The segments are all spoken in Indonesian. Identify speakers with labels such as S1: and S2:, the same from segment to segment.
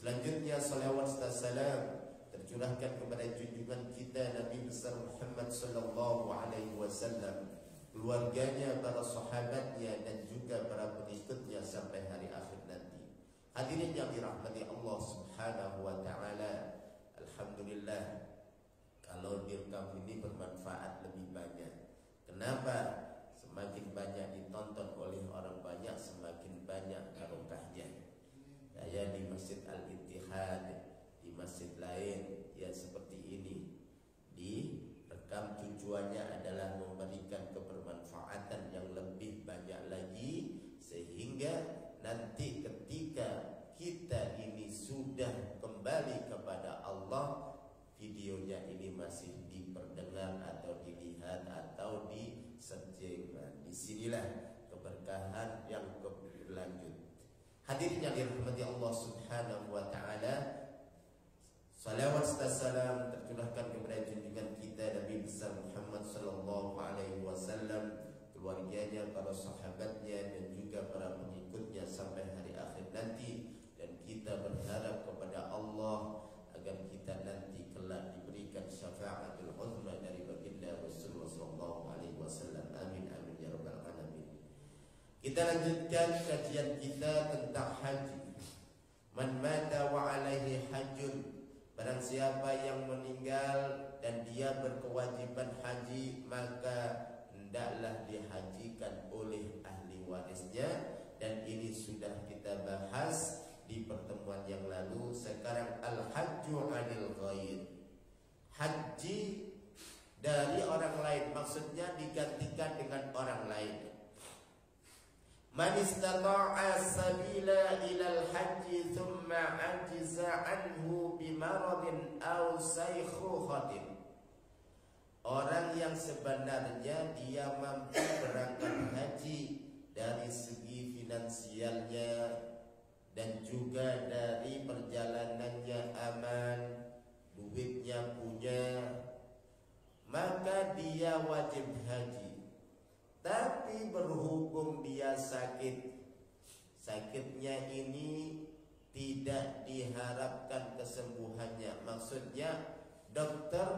S1: Selanjutnya salawat dan salam tercurahkan kepada junjungan kita Nabi besar Muhammad sallallahu alaihi wasallam, keluarganya, para sahabatnya dan juga para pengikutnya sampai hari akhir nanti. Hadirin yang dirahmati Allah Subhanahu wa taala, alhamdulillah kalau direkam ini bermanfaat lebih banyak. Kenapa? Semakin banyak ditonton oleh orang banyak, semakin banyak barokahnya. Saya di Masjid Al-Ittihad, di masjid lain ya seperti ini, direkam tujuannya adalah memberikan kebermanfaatan yang lebih banyak lagi, sehingga nanti ketika kita ini sudah kembali kepada Allah, videonya ini masih diperdengar atau dilihat atau di-searching. Disinilah keberkahan yang berlanjut. Hadirin yang dirahmati Allah Subhanahu wa taala, salawat dan salam tercurahkan kepada junjungan kita Nabi besar Muhammad sallallahu alaihi wasallam, keluarganya, para sahabatnya dan juga para pengikutnya sampai hari akhir nanti. Dan kita berharap kepada Allah agar kita nanti kelak diberikan syafaatul uzma dari baginda Rasulullah sallallahu alaihi wasallam. Amin amin ya rabbal alamin. Kita lanjutkan kajian kita tentang haji. Man mata wa alaihi hajjun, barang siapa yang meninggal dan dia berkewajiban haji, maka hendaklah dihajikan oleh ahli warisnya. Dan ini sudah kita bahas di pertemuan yang lalu. Sekarang al-hajju 'anil ghair, haji dari orang lain, maksudnya digantikan dengan orang lain. Man istata'a sabila ilal haji thumma ajiza anhu bimaradin aw saykhuhatin, orang yang sebenarnya dia mampu berangkat haji dari segi finansialnya dan juga dari perjalanannya aman, duitnya punya, maka dia wajib haji. Tapi berhubung dia sakit, sakitnya ini tidak diharapkan kesembuhannya. Maksudnya dokter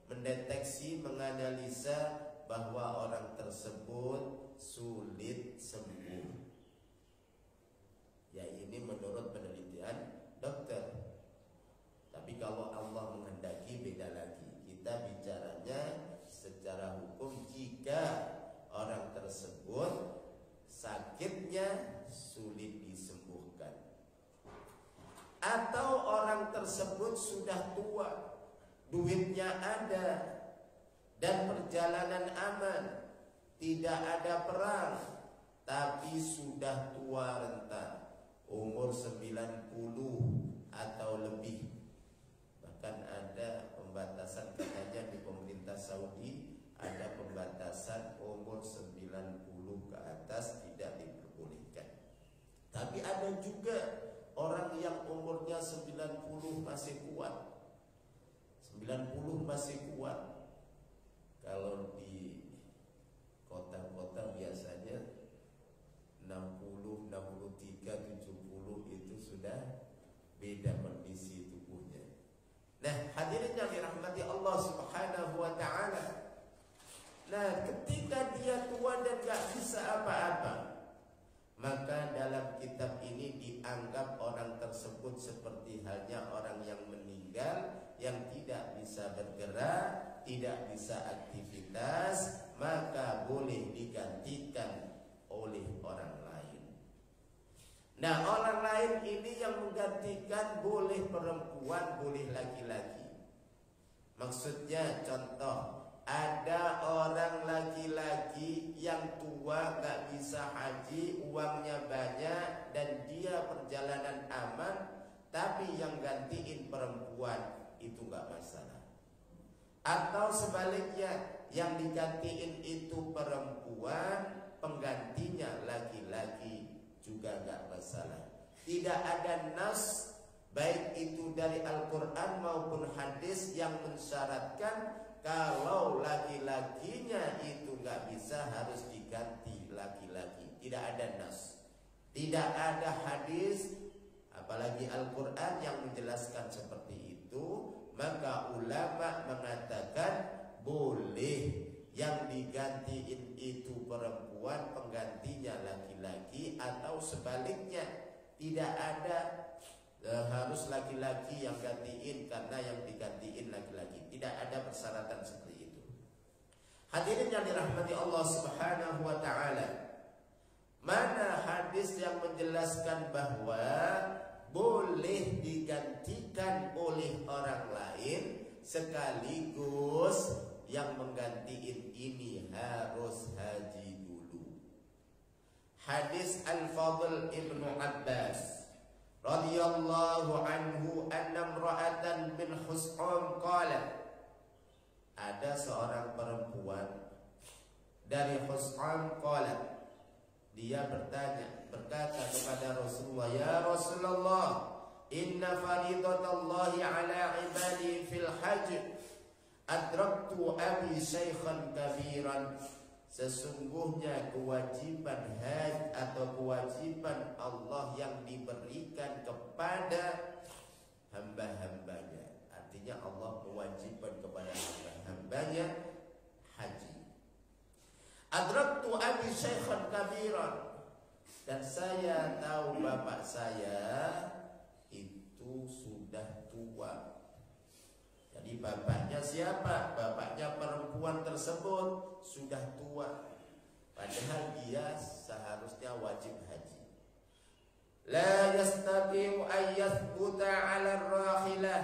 S1: mendeteksi, menganalisa bahwa orang tersebut sulit sembuh. Ya ini menurut penelitian dokter. Tapi kalau Allah menghendaki beda lagi. Kita bicaranya secara hukum, jika orang tersebut sakitnya sulit disembuhkan, atau orang tersebut sudah tua, duitnya ada dan perjalanan aman, tidak ada perang, tapi sudah tua renta, umur 90 atau lebih. Bahkan ada pembatasan, katanya di pemerintah Saudi ada pembatasan umur 90 ke atas tidak diperbolehkan. Tapi ada juga orang yang umurnya 90 masih kuat, 90 masih kuat. Kalau di kota-kota biasanya 60, 63, 70 itu sudah beda kondisi tubuhnya. Nah, hadirin yang dirahmati Allah Subhanahu wa taala, nah ketika dia tua dan gak bisa apa-apa, maka dalam kitab ini dianggap orang tersebut seperti halnya orang yang meninggal, yang tidak bisa bergerak, tidak bisa aktivitas, maka boleh digantikan oleh orang lain. Nah, orang lain ini yang menggantikan boleh perempuan, boleh laki-laki. Maksudnya contoh, ada orang laki-laki yang tua gak bisa haji, uangnya banyak dan dia perjalanan aman, tapi yang gantiin perempuan, itu gak masalah. Atau sebaliknya, yang digantiin itu perempuan, penggantinya laki-laki, juga gak masalah. Tidak ada nas baik itu dari Al-Quran maupun hadis yang mensyaratkan kalau laki-lakinya itu gak bisa harus diganti laki-laki. Tidak ada nas, tidak ada hadis, apalagi Al-Quran yang menjelaskan seperti itu, maka ulama mengatakan boleh yang digantiin itu perempuan, penggantinya laki-laki, atau sebaliknya tidak ada harus laki-laki yang gantiin karena yang digantiin laki-laki. Tidak ada persyaratan seperti itu. Hadirin yang dirahmati Allah Subhanahu wa taala, mana hadis yang menjelaskan bahwa boleh digantikan oleh orang lain sekaligus yang menggantiin ini harus haji dulu? Hadis Al-Fadl Ibnu Abbas radhiyallahu anhu anna imra'atan min Khus'am qalat, ada seorang perempuan dari Khus'am qalat, dia berkata kepada Rasulullah, ya Rasulullah, inna faridatallahi ala ibadi fil hajj adraktu abi syaikhan kabiran. Sesungguhnya kewajiban haji atau kewajiban Allah yang diberikan kepada hamba-hambanya, artinya Allah mewajibkan kepada hamba-hambanya haji. Adraktu abi syaikhan kabiran, dan saya tahu bapak saya itu sudah tua. Jadi bapaknya siapa? Bapaknya perempuan tersebut sudah tua, padahal dia seharusnya wajib haji. La yastati'u an yathbuta 'ala ar-rahilah,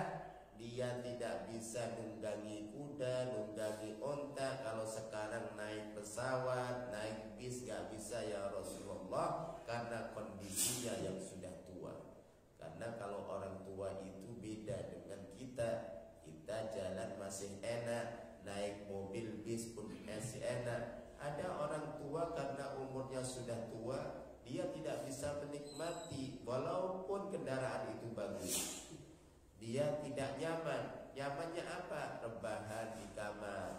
S1: dia tidak bisa nunggangi kuda, nunggangi onta. Kalau sekarang naik pesawat, naik bis gak bisa ya Rasulullah, karena kondisinya yang sudah tua. Karena kalau orang tua itu beda dengan kita. Kita jalan masih enak, naik mobil bis pun masih enak. Ada orang tua karena umurnya sudah tua, dia tidak bisa menikmati walaupun kendaraan itu bagus. Dia tidak nyaman. Nyamannya apa? Rebahan di kamar.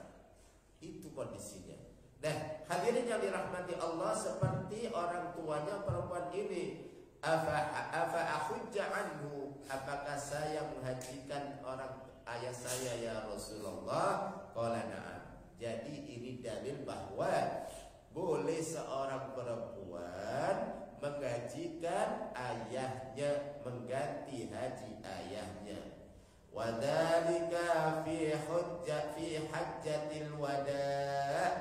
S1: Itu kondisinya. Nah, hadirin yang dirahmati Allah, seperti orang tuanya perempuan ini, afa ahujja anhu, apakah saya menghajikan orang ayah saya ya Rasulullah? Qala na'am. Jadi ini dalil bahwa boleh seorang perempuan menghajikan ayahnya, mengganti haji ayahnya. Wadzalika fi hajjatil wada',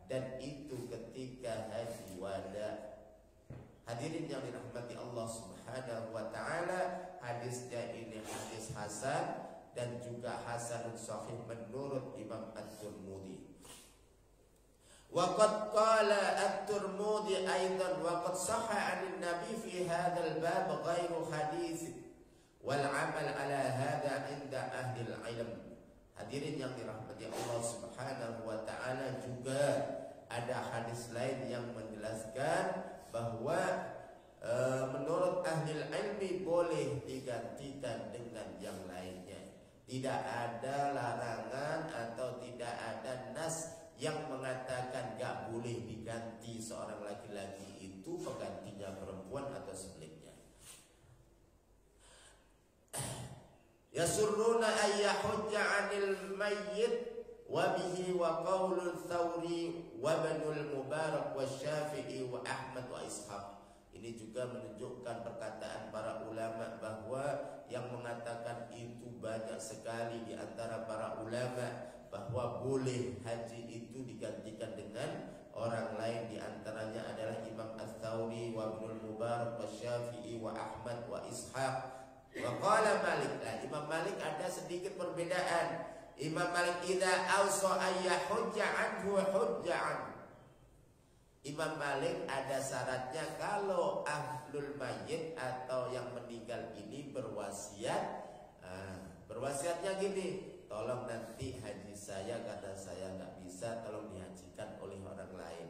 S1: dan itu ketika haji wada'. Hadirin yang dirahmati Allah Subhanahu wa taala, hadisnya ini hadis hasan dan juga hasanun sahih menurut Imam At-Tirmidzi. Wa qad qala At-Tirmidzi aidan wa qad sahha 'an Nabi fi hadzal bab ghairu hadits wal 'amal 'ala hadza 'inda ahli al-'ilm. Hadirin yang dirahmati Allah Subhanahu wa taala, juga ada hadis lain yang menjelaskan bahwa menurut ahli ilmi boleh digantikan dengan yang lainnya. Tidak ada larangan atau tidak ada nas yang mengatakan gak boleh diganti seorang laki-laki itu penggantinya perempuan atau sebaliknya. Yasurruna ayyahujja 'anil mayyit wa bihi wa qaulul Thawri wa Ibnul Mubarak wa Syafi'i wa Ahmad wa Ishaq. Ini juga menunjukkan perkataan para ulama bahwa yang mengatakan itu banyak sekali di antara para ulama, bahwa boleh haji itu digantikan dengan orang lain. Di antaranya adalah Imam Ats-Tsawri wa Ibnul Mubarak wa Syafi'i wa Ahmad wa Ishaq. Wa qala Malik. Nah, Imam Malik ada sedikit perbedaan. Imam Malik idza awsa ayyahujja anhu hujja'an. Imam Malik ada syaratnya, kalau ahlul mayyit atau yang meninggal ini berwasiat, berwasiatnya gini, tolong nanti haji saya karena saya nggak bisa, tolong dihajikan oleh orang lain.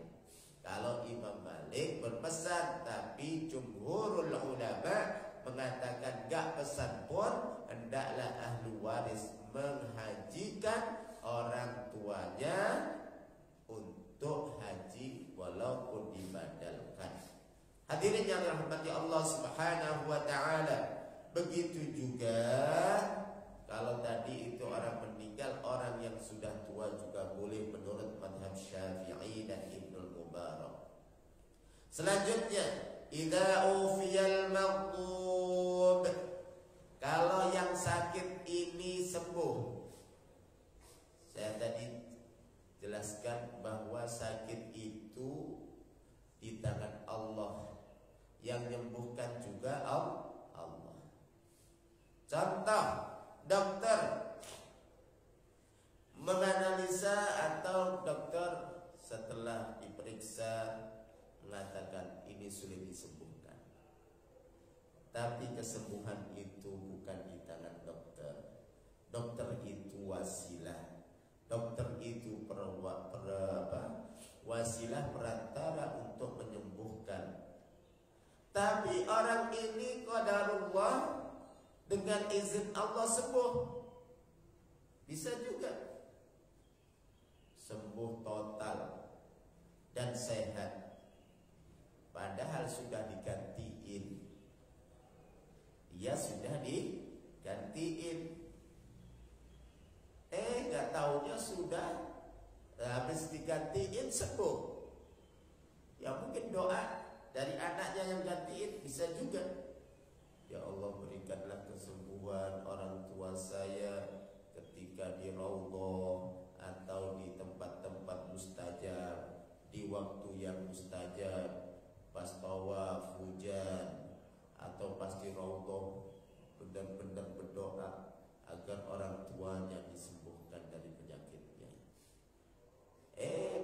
S1: Kalau Imam Malik berpesan, tapi jumhurul ulama mengatakan gak pesan pun, hendaklah ahlu waris menghajikan orang tuanya untuk haji walaupun dibadalkan. Hadirin yang dirahmati Allah Subhanahu wa taala, Begitu juga kalau tadi itu orang meninggal, orang yang sudah tua juga boleh menurut mazhab Syafi'i dan Ibnul Mubarak. Selanjutnya, idza ufiyal maghdub, kalau yang sakit ini sembuh. Saya tadi jelaskan bahwa sakit itu di tangan Allah, yang menyembuhkan juga Allah. Contoh, dokter menganalisa atau dokter setelah diperiksa mengatakan ini sulit disembuhkan. Tapi kesembuhan itu bukan di tangan dokter. Dokter itu wasilah. Dokter itu wasilah perantara untuk menyembuhkan. Tapi orang ini qadarullah, dengan izin Allah sembuh. Bisa juga sembuh total dan sehat, padahal sudah digantiin. Dia sudah digantiin, gak taunya sudah habis digantiin sembuh. Ya mungkin doa dari anaknya yang gantiin, bisa juga. Ya Allah, berikanlah kesembuhan orang tua saya ketika di raudhah atau di tempat-tempat mustajab, di waktu yang mustajab, pas tawaf hujan atau pas di raudhah, benar-benar berdoa agar orang tuanya disembuhkan dari penyakitnya.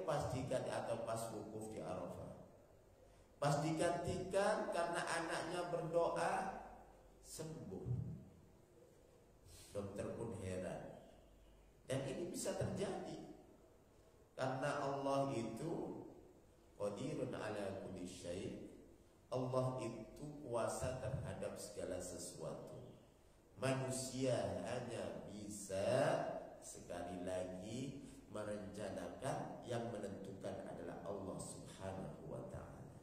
S1: Pas diganti atau pas wukuf di Arafah, pas digantikan karena anaknya berdoa sembuh. Dokter pun heran. Dan ini bisa terjadi karena Allah itu qadirun ala kulli syai'. Allah itu kuasa terhadap segala sesuatu. Manusia hanya bisa sekali lagi merencanakan, yang menentukan adalah Allah Subhanahu wa ta'ala.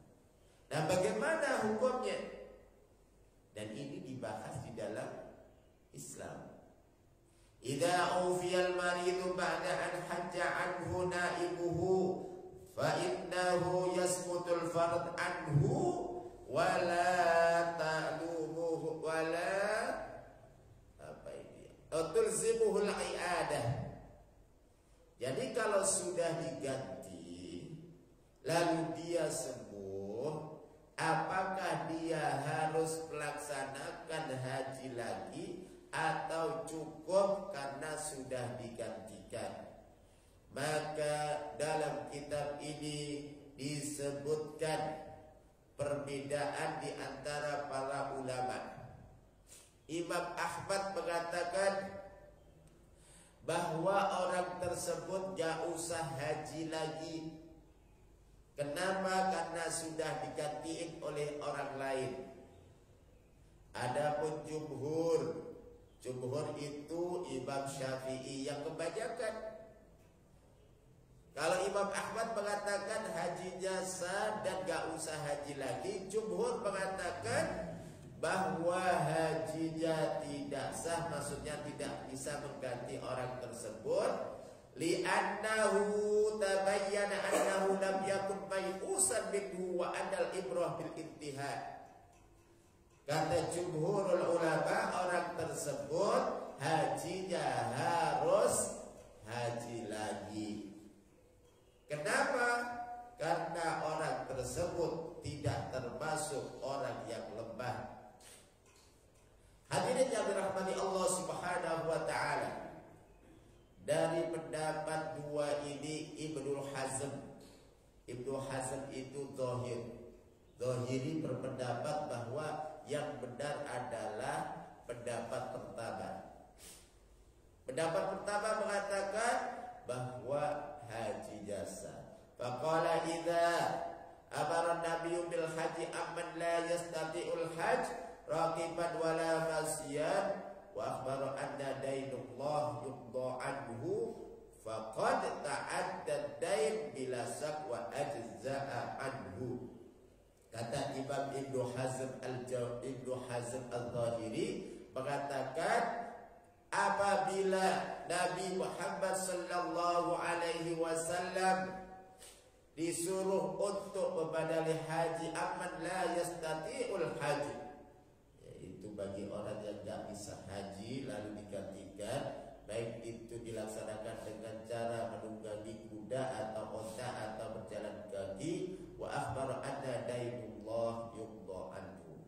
S1: Nah, bagaimana hukumnya? Dan ini dibahas di dalam Islam. Idza ufiyal maridu ba'da an hajja anhu naibuhu fa innahu yasqutul fard anhu wala ta'lumuhu wala tulzimuhul i'adah. Jadi kalau sudah diganti lalu dia sembuh, apakah dia harus melaksanakan haji lagi atau cukup karena sudah digantikan? Maka dalam kitab ini disebutkan perbedaan di antara para ulama. Imam Ahmad mengatakan bahwa orang tersebut gak usah haji lagi. Kenapa? Karena sudah digantiin oleh orang lain. Adapun jumhur itu Imam Syafi'i yang kebanyakan. Kalau Imam Ahmad mengatakan hajinya sah dan gak usah haji lagi, jumhur mengatakan bahwa hajinya tidak sah, maksudnya tidak bisa mengganti orang tersebut. Li'annahu tabayyana annahu lam yakun mayusan minhu wa anal ibrah bil intihad. Kata jumhurul ulama, orang tersebut hajinya harus haji lagi. Kenapa? Karena orang tersebut tidak termasuk orang yang lemah. Hadirin yang dirahmati Allah Subhanahu wa ta'ala, dari pendapat dua ini Ibnu Hazm itu Zahiri berpendapat bahwa yang benar adalah pendapat pertama. Pendapat pertama mengatakan bahwa haji jasa. Faqala idza amara nabiyyu bil haji amman la yastati'ul hajj raqiban wala masyan wa akhbara anna dainullah yuqda anhu faqad ta'adda dain bila sak wa ajza'a anhu. Kata Imam Ibnu Hazm Al-Zahiri mengatakan, apabila Nabi Muhammad sallallahu alaihi wasallam disuruh untuk membadali haji aman la yastati'ul haji, yaitu bagi orang yang tidak bisa haji lalu digantikan, baik itu dilaksanakan dengan cara menunggangi kuda atau onta atau berjalan kaki, wa akhbar anna dainullah yuqda anhu,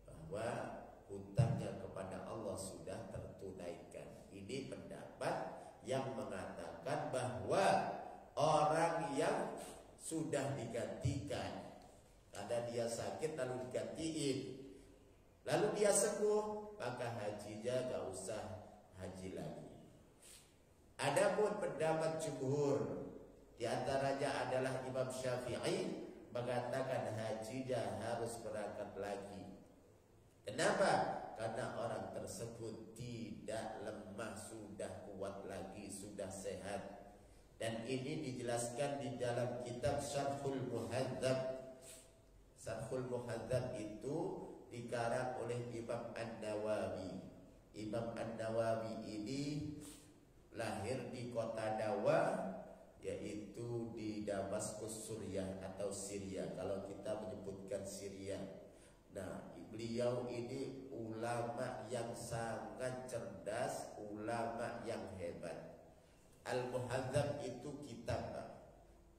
S1: bahwa hutangnya kepada Allah sudah tertunaikan. Ini pendapat yang mengatakan bahwa orang yang sudah digantikan karena dia sakit lalu digantiin, lalu dia sembuh, maka hajinya gak usah haji lagi. Adapun pendapat jumhur, di antaranya adalah Imam Syafi'i, mengatakan hajinya harus berangkat lagi. Kenapa? Karena orang tersebut tidak lemah, sudah kuat lagi, sudah sehat. Dan ini dijelaskan di dalam kitab Syarhul Muhadzab. Syarhul Muhadzab itu dikarang oleh Imam An-Nawawi. Imam An-Nawawi ini lahir di kota Dawa, yaitu di Damaskus, Suriah atau Syria kalau kita menyebutkan Syria. Nah, beliau ini ulama yang sangat cerdas, ulama yang hebat. Al-Muhadzab itu kitab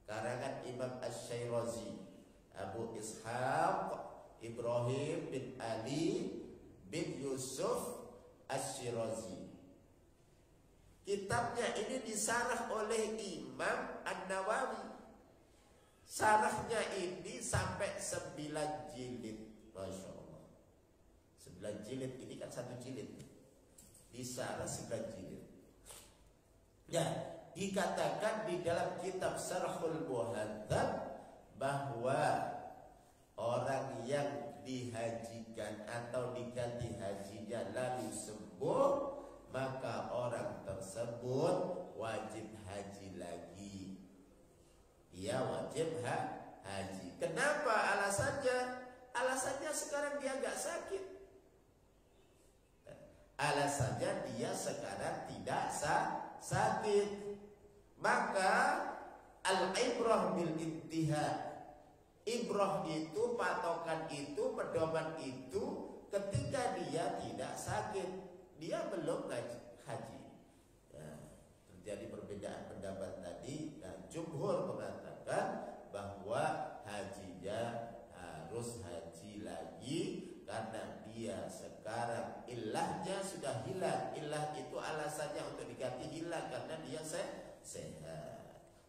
S1: karangan Imam Asy-Syairazi, Abu Ishaq Ibrahim bin Ali bin Yusuf Asy-Syirazi. Kitabnya ini disarah oleh Imam An-Nawawi. Sarahnya ini sampai 9 jilid. Masya Allah, 9 jilid, ini kan 1 jilid, disarah 9 jilid. Ya, dikatakan di dalam kitab Syarhul Muhadzab bahwa orang yang dihajikan atau diganti hajinya lalu sembuh, maka orang tersebut wajib haji lagi. Dia wajib haji. Kenapa alasannya? Alasannya sekarang dia gak sakit. Alasannya dia sekarang tidak sakit. Maka al-ibrah bil intihad. Ibrah itu, patokan itu, pedoman itu ketika dia tidak sakit, dia belum haji. Nah, terjadi perbedaan pendapat tadi. Nah, jumhur mengatakan bahwa hajinya harus haji lagi karena dia sekarang ilahnya sudah hilang. Ilah itu alasannya untuk diganti hilang karena dia sehat.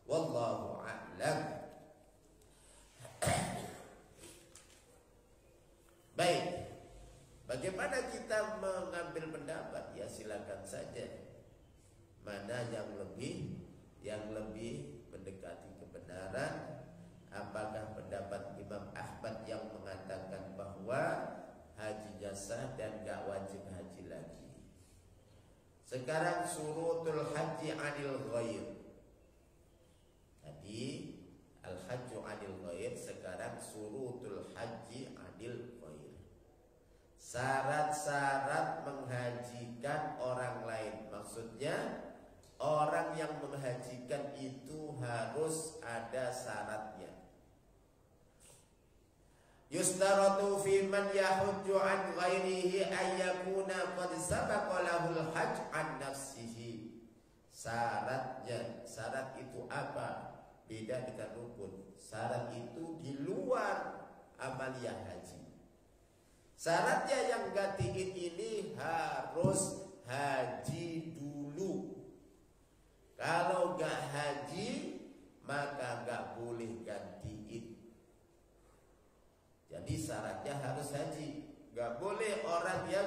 S1: Wallahu a'lam. Baik, bagaimana kita mengambil pendapat? Ya silakan saja. Mana yang lebih mendekati kebenaran? Apakah pendapat Imam Ahmad yang mengatakan bahwa hajinya sah dan gak wajib haji lagi? Sekarang surutul haji anil ghair. Tadi al-hajju anil ghair, sekarang surutul haji anil ghair. Syarat-syarat menghajikan orang lain. Maksudnya orang yang menghajikan itu harus ada syaratnya. Yustaratu fi man yahujju an ghairihi ayyakuna qad sabaqa lahul hajj an nafsihi. Syaratnya, syarat itu apa? Beda dengan rukun. Syarat itu di luar amaliyah haji. Syaratnya yang gantiin ini harus haji dulu. Kalau gak haji maka gak boleh gantiin. Jadi syaratnya harus haji. Gak boleh orang yang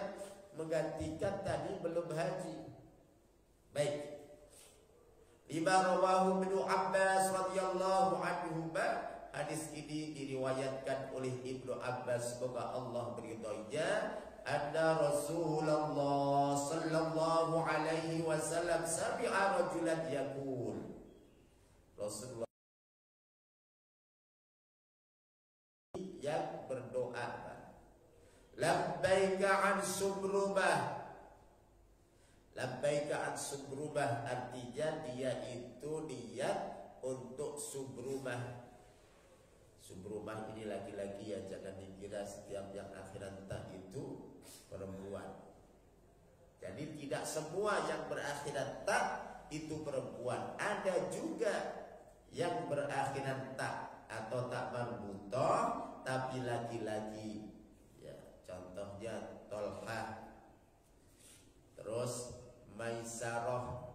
S1: menggantikan tadi belum haji. Baik. Lima rawahu Ibnu Abbas radhiyallahu anhu. Hadis ini diriwayatkan oleh Ibnu Abbas, semoga Allah meridhoinya, anna Rasulullah sallallahu alaihi wasallam sami'a rajulan yaqul. Rasulullah Labbaika an subrumah. Labbaika an subrumah artinya dia itu niat untuk subrumah. Subrumah ini laki-laki ya, jangan dikira setiap yang akhiran ta itu perempuan. Jadi tidak semua yang berakhiran ta itu perempuan. Ada juga yang berakhiran ta atau tak marbutoh tapi laki-laki. Ya, contohnya Tolha, terus Maisarah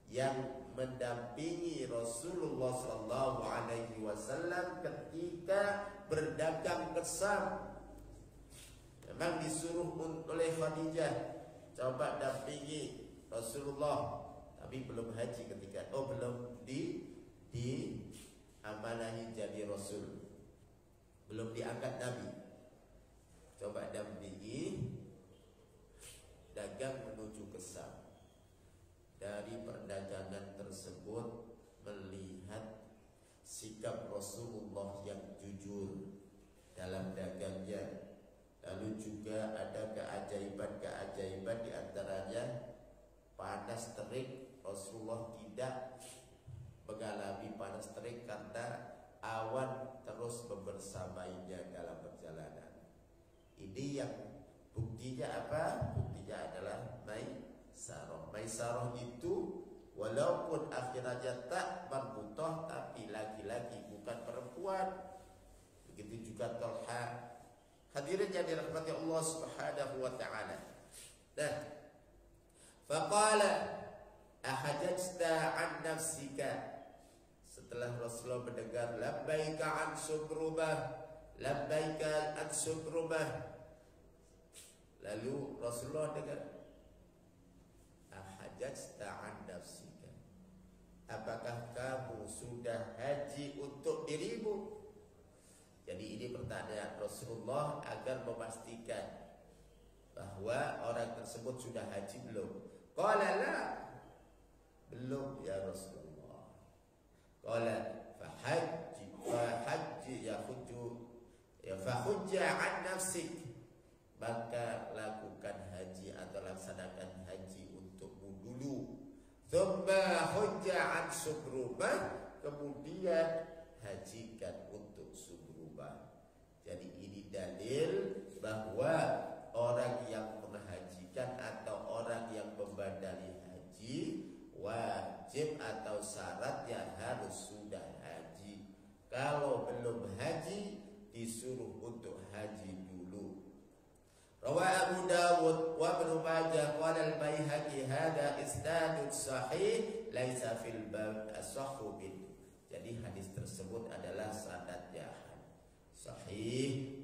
S1: yang mendampingi Rasulullah Sallallahu Alaihi Wasallam ketika berdagang ke Syam. Memang disuruh oleh Khadijah, coba dampingi Rasulullah, tapi belum haji ketika belum di amanahi jadi Rasul, belum diangkat Nabi. Coba dampingi dagang menuju ke Syam. Dari perdagangan tersebut melihat sikap Rasulullah yang jujur dalam dagangnya. Lalu juga ada keajaiban-keajaiban, di antaranya panas terik. Rasulullah tidak mengalami panas terik karena awan terus membersamainya dalam perjalanan. Ini yang buktinya apa? Buktinya adalah Maisarah. Maisarah itu walaupun akhirnya tak marbutoh tapi laki-laki bukan perempuan. Begitu juga Tolha. Hadirin yang dirahmati Allah Subhanahu wa taala. Nah, faqala ahajajta an nafsika. Setelah Rasulullah mendengar labbaika an subrumah, labbaika an subrumah, lalu Rasulullah dengar ahajajta an nafsika, apakah kamu sudah haji untuk dirimu? Jadi ini pertanyaan Rasulullah agar memastikan bahwa orang tersebut sudah haji belum. Qala la, belum ya Rasulullah. Qala fahajji fahujja an nafsik, maka lakukan haji atau laksanakan haji untukmu dulu. Thumma hujja an subrumah, kemudian hajikan untuk subrumah. Jadi ini dalil bahwa orang yang menghajikan atau orang yang membadali haji wajib atau syaratnya harus sudah haji. Kalau belum haji disuruh untuk haji dulu. Rawah Abu Dawud wa Ibnu Majah wa al-Baihaqi hada isnadun sahih laisa fil bab as-sahhu bin. Jadi hadis tersebut adalah sanadnya sahih,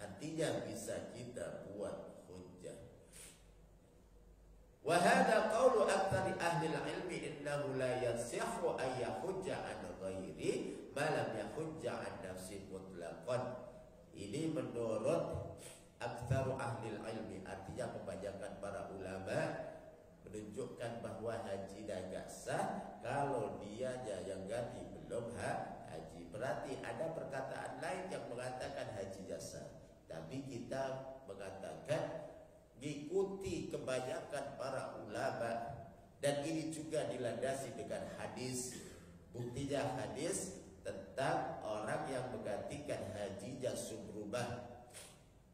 S1: artinya bisa kita buat hujjah. Wa hadha qawlu aktsari ahli al-ilmi innahu la yasihhu an yahujja an ghairi ma lam yahujja an nafsi mutlaqan. Ini menurut aktsaru ahli al-ilmi, artinya kebanyakan para ulama menunjukkan bahwa haji tidak sah kalau dia yang ganti belum haji. Berarti ada perkataan lain yang mengatakan haji sah, tapi kita mengatakan mengikuti kebanyakan para ulama, dan ini juga dilandasi dengan hadis. Buktinya hadis tentang orang yang menggantikan hajinya subrumah.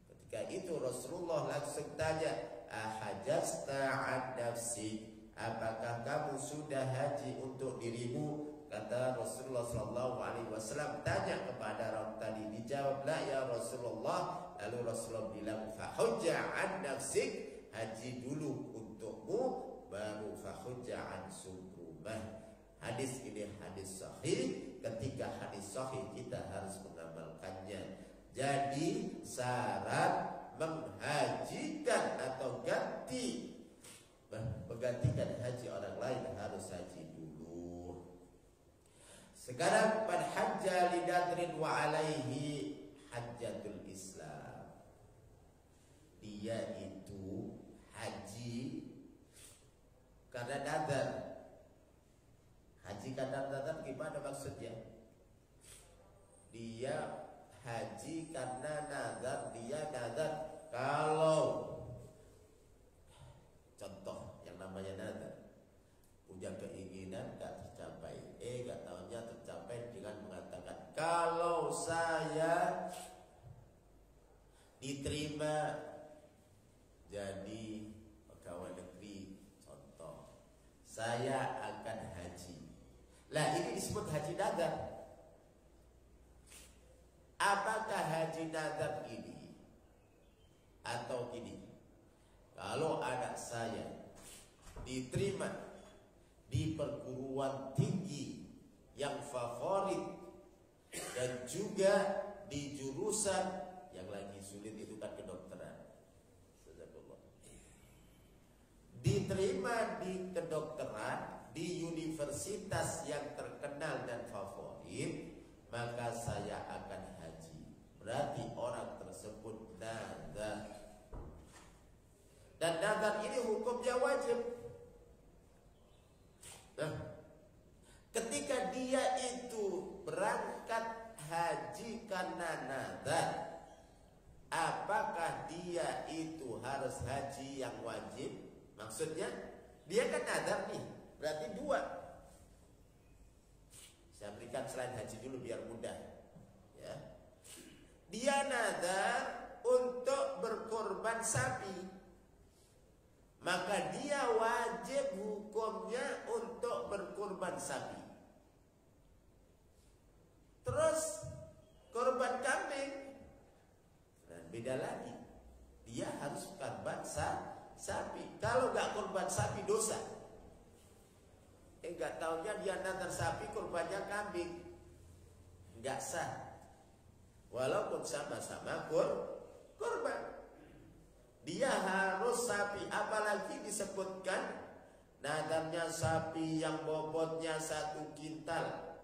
S1: Ketika itu Rasulullah langsung tanya, ahajasta an nafsi, apakah kamu sudah haji untuk dirimu? Kata Rasulullah SAW tanya kepada orang tadi, dijawablah ya Rasulullah. Lalu Rasulullah bilang fahujja an nafsik, haji dulu untukmu, baru fahujja an subrumah. Hadis ini hadis sahih. Ketika hadis sahih kita harus mengamalkannya. Jadi syarat menghajikan atau menggantikan haji orang lain harus haji dulu. Sekarang man hajja lidadrin wa alaihi hajjatul Islam. Dia itu haji karena nadar. Haji karena nadar gimana maksudnya? Dia haji karena nazar, dia nazar diterima jadi pegawai negeri, contoh, saya akan haji. Lah ini disebut haji nadar. Apakah haji nadar ini atau ini? Kalau anak saya diterima di perguruan tinggi yang favorit dan juga di jurusan yang lagi sulit itu kan kedokteran, diterima di kedokteran di universitas yang terkenal dan favorit, maka saya akan haji. Berarti orang tersebut nazar. Dan nazar ini hukumnya wajib. Nah, ketika dia itu berangkat haji karena nazar, apakah dia itu harus haji yang wajib? Maksudnya dia kan nazar nih, berarti dua. Saya berikan selain haji dulu biar mudah, ya. Dia nazar untuk berkorban sapi, maka dia wajib hukumnya untuk berkorban sapi. Terus korban kambing, dan beda lagi, dia harus korban sapi. Kalau nggak korban sapi dosa. Enggak tahunya dia nazar sapi, korbannya kambing, nggak sah. Walaupun sama-sama korban, dia harus sapi. Apalagi disebutkan nazarnya sapi yang bobotnya 1 kintal,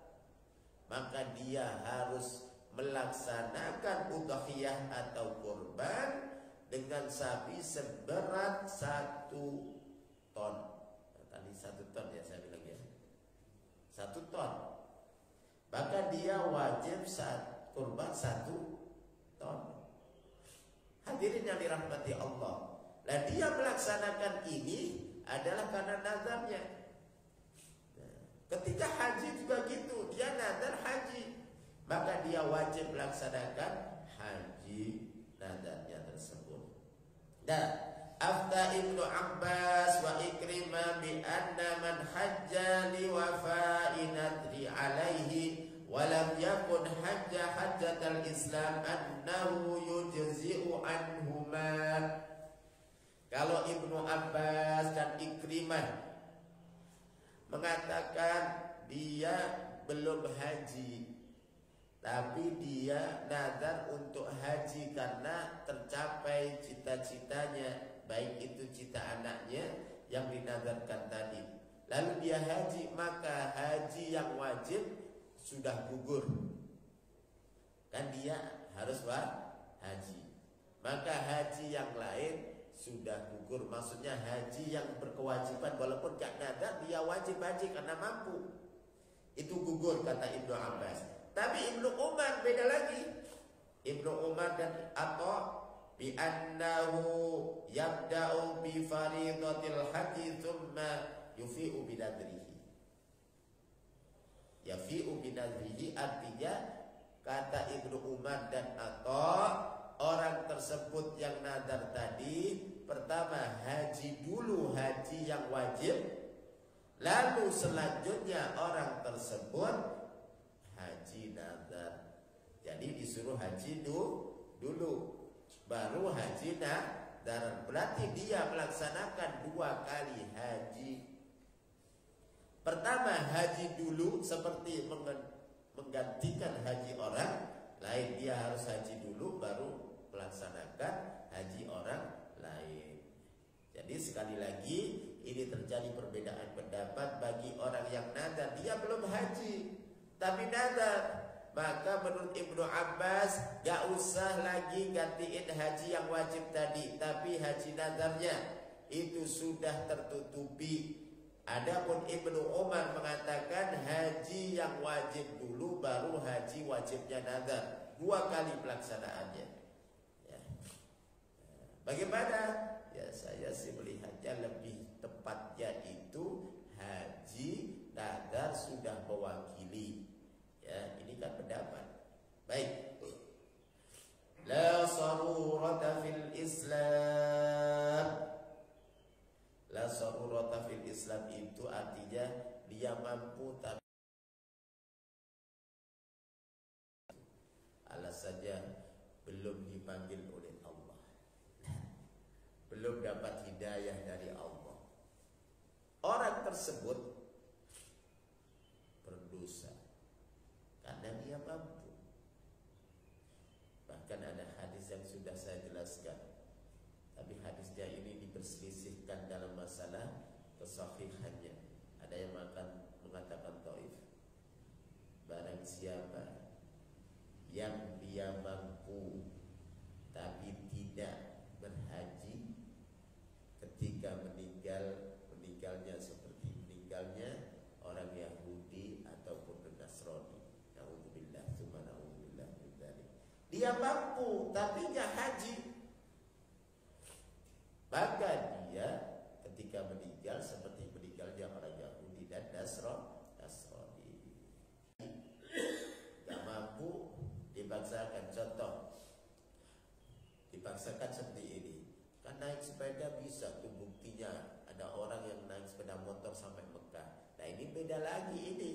S1: maka dia harus melaksanakan udhiyah atau kurban dengan sapi seberat 1 ton. Tadi 1 ton ya saya bilang ya, 1 ton. Maka dia wajib kurban 1 ton. Hadirin yang dirahmati Allah. Nah, dia melaksanakan ini adalah karena nazarnya. Ketika haji juga gitu, dia nazar haji, maka dia wajib melaksanakan haji nazarnya tersebut. Dan afta Ibnu Abbas wa Ikrimah bi anna man hajja li wafa'i nadri alaihi wa lam yakun hajja hajjatal Islam annahu yujzi'u anhuma. Kalau Ibnu Abbas dan Ikrimah mengatakan dia belum haji, tapi dia nazar untuk haji karena tercapai cita-citanya, baik itu cita anaknya yang dinazarkan tadi. Lalu dia haji, maka haji yang wajib sudah gugur. Kan dia harus haji. Maka haji yang lain sudah gugur. Maksudnya haji yang berkewajiban, walaupun gak nazar, dia wajib haji karena mampu. Itu gugur kata Ibnu Abbas. Tapi Ibnu Umar beda lagi. Ibnu Umar dan atau bi annahu yabda'u bi faridatil haji thumma yufi'u binadrihi. Yafi'u binadrihi artinya kata Ibnu Umar dan atau orang tersebut yang nazar tadi, pertama haji dulu, haji yang wajib, lalu selanjutnya orang tersebut haji nazar. Jadi disuruh haji dulu, baru haji nazar. Berarti dia melaksanakan 2 kali haji. Pertama haji dulu seperti menggantikan haji orang lain. Dia harus haji dulu baru melaksanakan haji orang lain. Jadi sekali lagi ini terjadi perbedaan pendapat bagi orang yang nazar. Dia belum haji tapi nazar, maka menurut Ibnu Abbas gak usah lagi gantiin haji yang wajib tadi, tapi haji nazarnya itu sudah tertutupi. Adapun Ibnu Umar mengatakan haji yang wajib dulu baru haji wajibnya nazar, 2 kali pelaksanaannya. Ya. Bagaimana? Ya saya sih melihatnya lebih tepatnya itu haji nazar sudah mewakili. Ya, ini kan pendapat. Baik. La sarurata dia mampu tapi alas saja belum dipanggil oleh Allah, belum dapat hidayah dari Allah, orang tersebut berdosa karena dia mampu. Bahkan ada hadis yang sudah saya jelaskan, tapi hadisnya ini diperselisihkan dalam masalah kesahihannya. Ada yang mengatakan dhaif. Barang siapa yang dia mampu tapi tidak berhaji, ketika meninggalnya seperti meninggalnya orang Yahudi ataupun Nasrani. Nauzubillah, tsumma nauzubillah min dzalik. Dia mampu tapi tidak haji, maka dia ketika meninggal seperti meninggalnya orang Yahudi dan Nasrani. Tidak mampu, dipaksakan. Contoh, dipaksakan seperti ini. Kan naik sepeda bisa tuh, buktinya ada orang yang naik sepeda motor sampai Mekah. Nah ini beda lagi ini.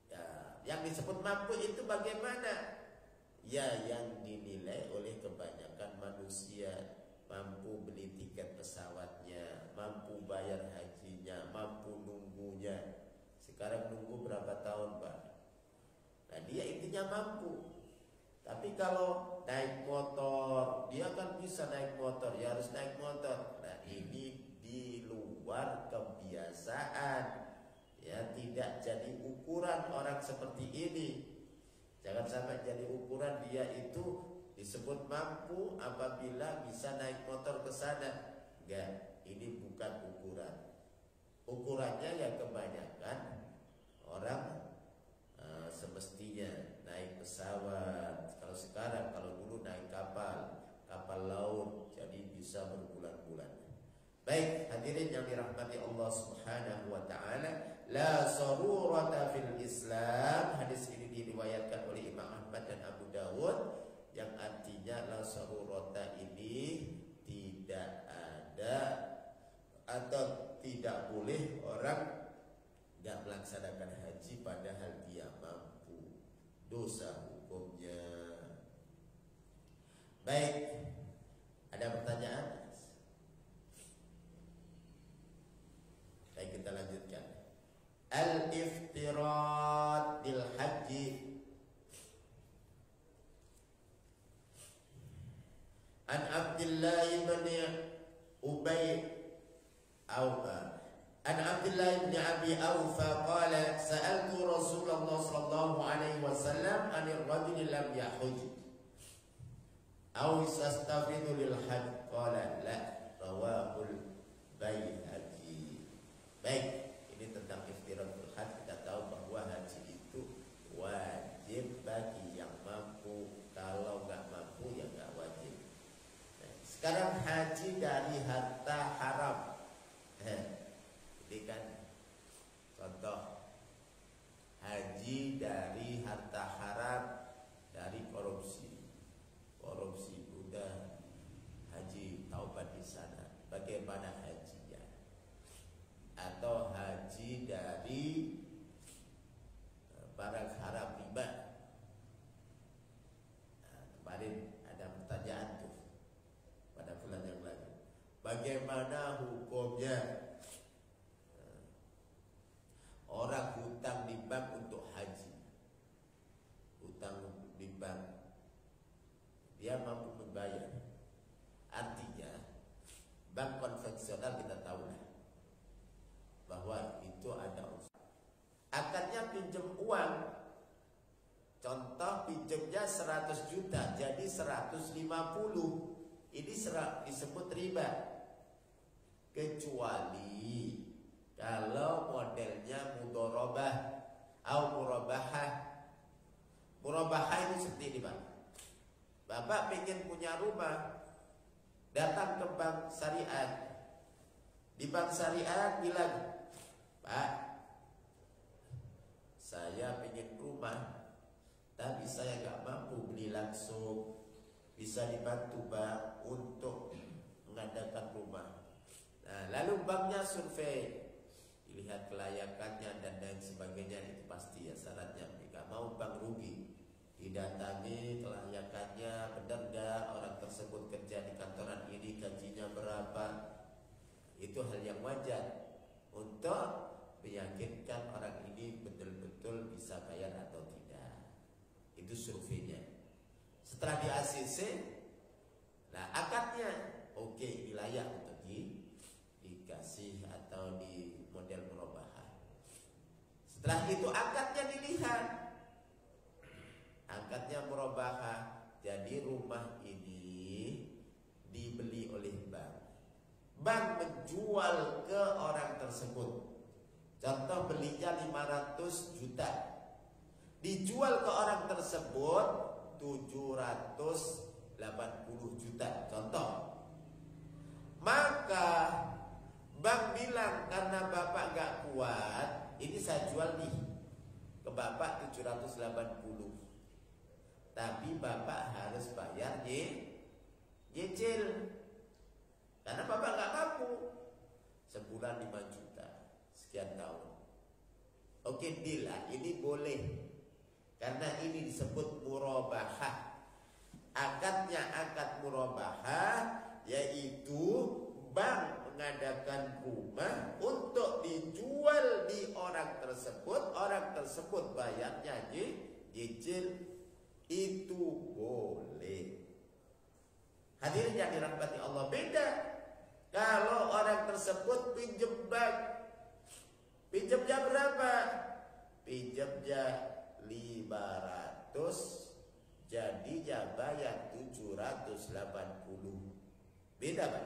S1: Ya, yang disebut mampu itu bagaimana? Ya yang dinilai oleh kebanyakan manusia, mampu beli tiket pesawatnya, mampu bayar hajinya, mampu nunggunya. Sekarang nunggu berapa tahun, Pak? Nah dia intinya mampu. Tapi kalau naik motor, dia kan bisa naik motor, ya harus naik motor. Nah ini di luar kebiasaan, ya tidak jadi ukuran orang seperti ini. Jangan sampai jadi ukuran dia itu disebut mampu apabila bisa naik motor ke sana. Enggak, ini bukan ukuran. Ukurannya yang kebanyakan orang semestinya naik pesawat. Kalau sekarang, kalau dulu naik kapal laut, jadi bisa berbulan-bulan. Baik, hadirin yang dirahmati Allah Subhanahu wa taala, la sarurata fil Islam. Hadis ini diriwayatkan oleh Imam Ahmad dan Abu Dawud, yang artinya la sarurata ini tidak ada atau tidak boleh orang tidak melaksanakan haji padahal dia mampu, dosa hukumnya. Baik, ada pertanyaan? Baik, kita lanjutkan. Al-iftirad bil haji. An Abdullah bin Ubay An Abdullah bin Abi Awfa qala sa'altu Rasulullah sallallahu alaihi wasallam 'anil rajul lam yahuj aw yastafidu lil hajj qala la, rawahul Baihaqi. Baik, ini tentang iftiradul hajj. Kita tahu bahwa haji itu wajib bagi yang mampu, kalau nggak mampu ya nggak wajib. Nah, sekarang haji dari harta haram. Ini kan contoh haji dari harta haram, dari korupsi udah haji taubat di sana, bagaimana hajinya? Atau haji dari barang haram riba. Nah, kemarin ada pertanyaan tuh pada bulan yang lalu, bagaimana hukumnya orang hutang di bank untuk haji? Hutang di bank, dia mampu membayar. Artinya bank konvensional kita tahu lah bahwa itu ada usaha. Akadnya pinjam uang. Contoh pinjamnya 100 juta jadi 150. Ini disebut riba. Kecuali kalau modelnya mudharabah atau murabahah. Murabahah itu seperti ini, Pak. Bapak pengen punya rumah, datang ke bank syariah. Di bank syariah bilang, Pak, saya pengen rumah, tapi saya nggak mampu beli langsung. Bisa dibantu Pak untuk mengadakan rumah. Nah, lalu banknya survei, dilihat kelayakannya dan lain sebagainya, itu pasti ya syaratnya. Jika mau bank rugi, didatangi kelayakannya benar gak, orang tersebut kerja di kantoran ini, gajinya berapa. Itu hal yang wajar untuk meyakinkan orang ini betul-betul bisa bayar atau tidak. Itu surveinya. Setelah di ACC, nah akadnya oke, ini layak untuk dikasih atau di model murabaha. Setelah itu akadnya dilihat, akadnya murabaha. Jadi rumah ini dibeli oleh bank. Bank menjual ke orang tersebut. Contoh belinya 500 juta, dijual ke orang tersebut 780 juta contoh. Maka bank bilang, karena bapak gak kuat, ini saya jual nih ke bapak 780, tapi bapak harus bayar nyicil, karena bapak gak mampu. Sebulan 5 juta, sekian tahun. Oke, bila ini boleh, karena ini disebut murabahah. Akadnya akad murabahah, yaitu bank mengadakan rumah untuk dijual di orang tersebut bayarnya nyicil, itu boleh. Hadirin yang dirahmati Allah, beda kalau orang tersebut pinjam bank. Pinjamnya berapa? Pinjamnya 500, jadinya bayar 780. Beda Pak.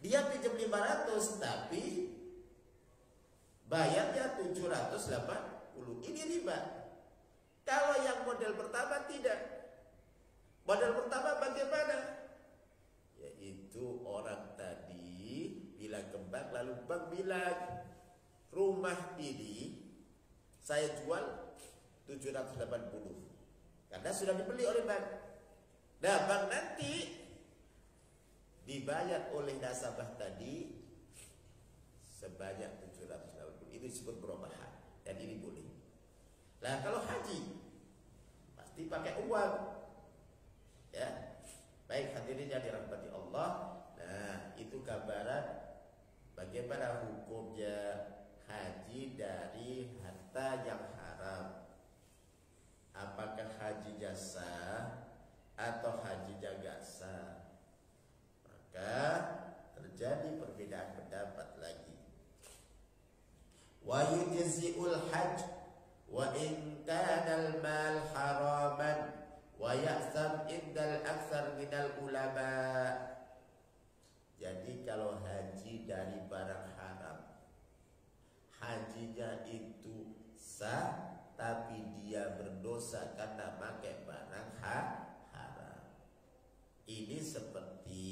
S1: Dia pinjam 500 tapi bayarnya 780. Ini riba. Kalau yang model pertama tidak. Model pertama bagaimana? Yaitu orang tadi bilang ke bank, lalu bank bilang, rumah ini saya jual 780 karena sudah dibeli oleh bank. Nah, bank nanti dibayar oleh nasabah tadi sebanyak 780. Itu disebut murabahah dan ini boleh. Nah, kalau haji pasti pakai uang. Ya. Baik, hadirin yang dirahmati Allah. Nah, itu gambaran bagaimana hukumnya haji dari harta yang haram. Apakah hajinya sah atau hajinya gak sah? Maka terjadi perbedaan pendapat lagi. Wa yujzi'ul hajj wa in kana al-mal haraman wa ya'sam indal aktsar minal ulama. Jadi kalau haji dari barang haram, hajinya itu sah, tapi dia berdosa karena pakai barang haram. Ini seperti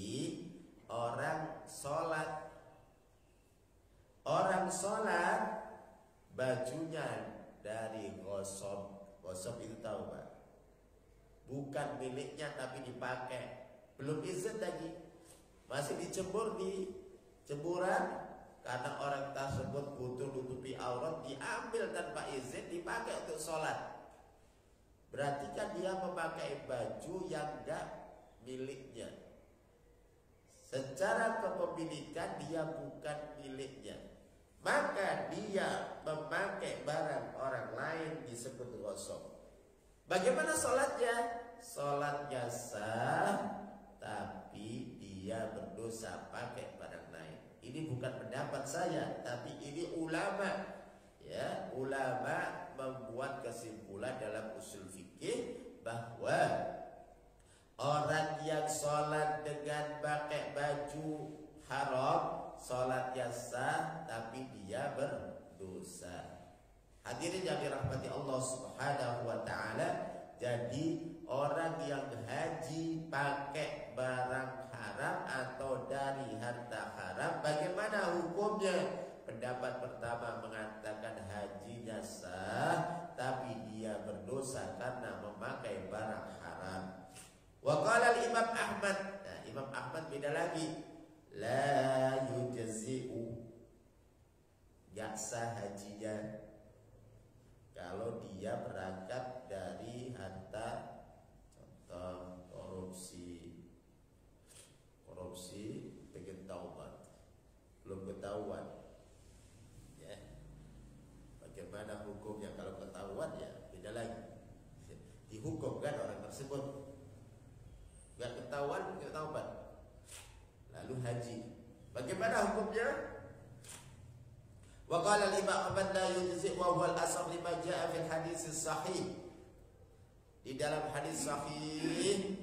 S1: orang sholat. Orang sholat bajunya dari gosok. Gosok itu tahu Pak? Bukan miliknya tapi dipakai. Belum izin lagi. Masih dicebur di ceburan. Karena orang tersebut butuh nutupi aurat, diambil tanpa izin, dipakai untuk sholat. Berarti kan dia memakai baju yang tidak miliknya. Secara kepemilikan dia bukan miliknya. Maka dia memakai barang orang lain disebut gosok. Bagaimana sholatnya? Sholatnya sah, tapi dia berdosa pakai barang lain. Ini bukan pendapat saya, tapi ini ulama. Ya, ulama membuat kesimpulan dalam usul fikih bahwa orang yang sholat dengan pakai baju haram, sholatnya sah, tapi dia berdosa. Hadirin yang dirahmati Allah Subhanahu wa ta'ala. Jadi orang yang haji pakai barang haram atau dari harta haram, bagaimana hukumnya? Pendapat pertama mengatakan hajinya sah, tapi dia berdosa karena memakai barang haram. Wa qala Imam Ahmad. Nah, Imam Ahmad beda lagi. La yujzi'u. tidak sah hajinya kalau dia berangkat dari harta, contoh korupsi pengen taubat belum ketahuan, ya bagaimana hukumnya kalau ketahuan? Ya beda lagi, dihukum kan orang tersebut. Gak ketahuan kita taubat lalu haji, bagaimana hukumnya? Wa qala al-imam Ahmad la yujzi wa huwa al-asr lima jaa fil hadis sahih. Di dalam hadis sahih